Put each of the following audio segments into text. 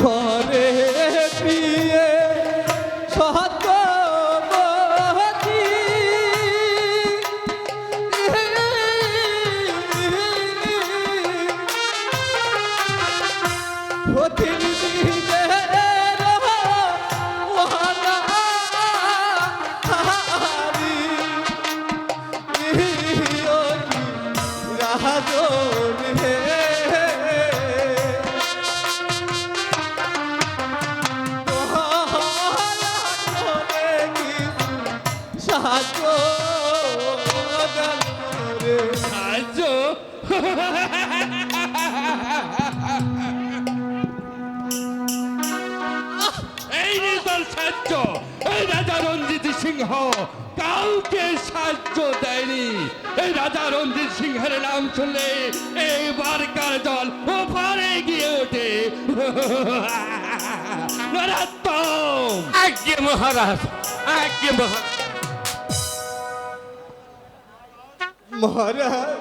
ঘরে প্রিয়ে সত্যবতী রাজা রঞ্জিত সিংহ কাউকে সাহায্য দেয়নি। এই রাজা রঞ্জিত সিংহের নাম শুনলে এবারকার জল ওপারে গিয়ে ওঠে। নরাত্তম আজ্ঞে মহারাজ, আজ্ঞে মহারাজ। মহারাজ,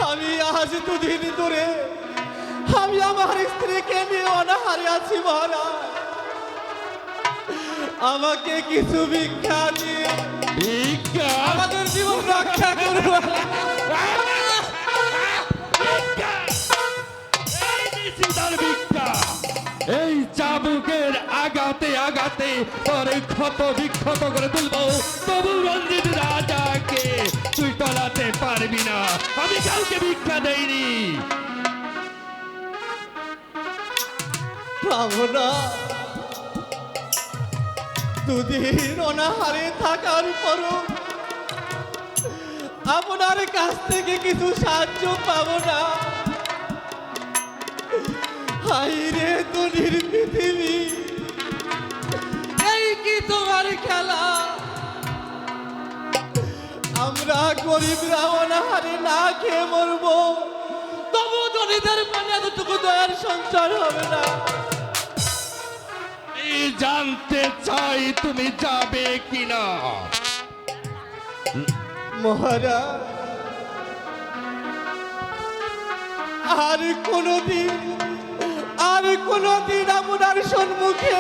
আমি আজ দুদিন ধরে আমি আমার স্ত্রীকে নিয়ে অনাহারে আছি মহারাজ। আমাকে কিছু ভিক্ষা দিয়ে ভিক্ষা আমাদের জীবন রক্ষা করবো। এই চাবুকের আঘাতে আঘাতে পরে ক্ষত বিক্ষত করে তুলবো, তবু রঞ্জিত রাজাকে তুই টলাতে পারবি না। আমি কাউকে ভিক্ষা দেইনি। পাবো না, দুদিন অনাহারে থাকার পরও আপনার কাছ থেকে কিছু সাহায্য পাবো না। হাইরে দুনির পৃথিবী, এই কি তোমার খেলা? আমরা গরিবরা অনাহারে না খেয়ে মরবো, তবু ধনীদের মানে এতটুকু দয়ার সঞ্চার হবে না। জানতে চাই তুমি যাবে কিনা? মহারাজ, আর কোনদিন আপনার সম্মুখে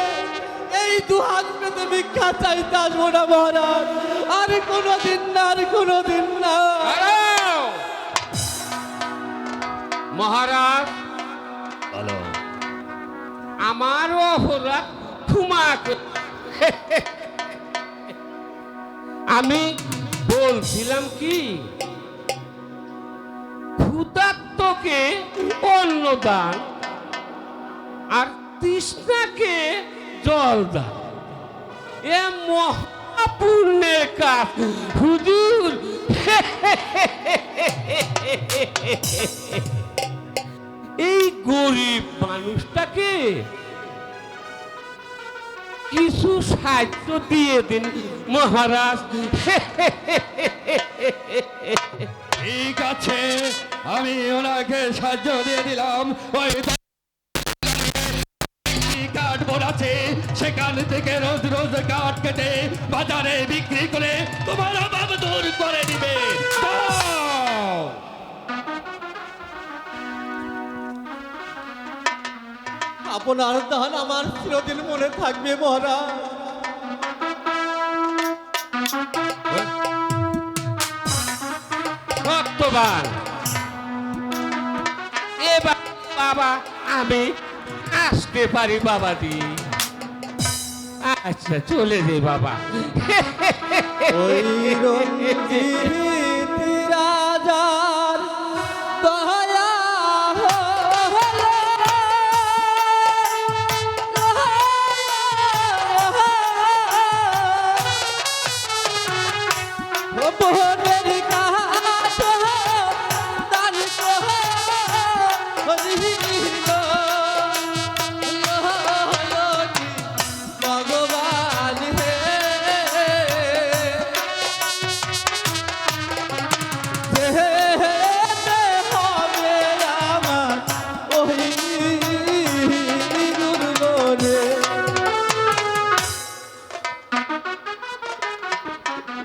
এই দুহাত পেতে ভিক্ষা চাইতে আসবো না মহারাজ। আর কোনদিন না, আর কোনদিন না। মহারাজ, বলো। আমারও অপরাধ ক্ষমা কর। আমি বলছিলাম কি, ক্ষুধার্তকে অন্ন দান আর তৃষ্ণাকে জল দান, এ মহাপুণ্যের কাজ হুজুর। এই গরিব মানুষটাকে কিছু সাহায্য দিয়ে দিন মহারাজ। ঠিক আছে, আমি ওনাকে সাহায্য দিয়ে দিলাম। ওই কাঠ বোনাছে, সেখান থেকে রোজ রোজ কাঠ কেটে বাজারে বিক্রি করে তোমার অভাব দূর করে দিবে। যাও। আপনার দান আমার চিরদিন মনে থাকবে মহারাজ। ভক্তবান, এবার বাবা আমি আসতে পারি বাবাজি? আচ্ছা চলে দে বাবা। ওই রঞ্জিত রাজা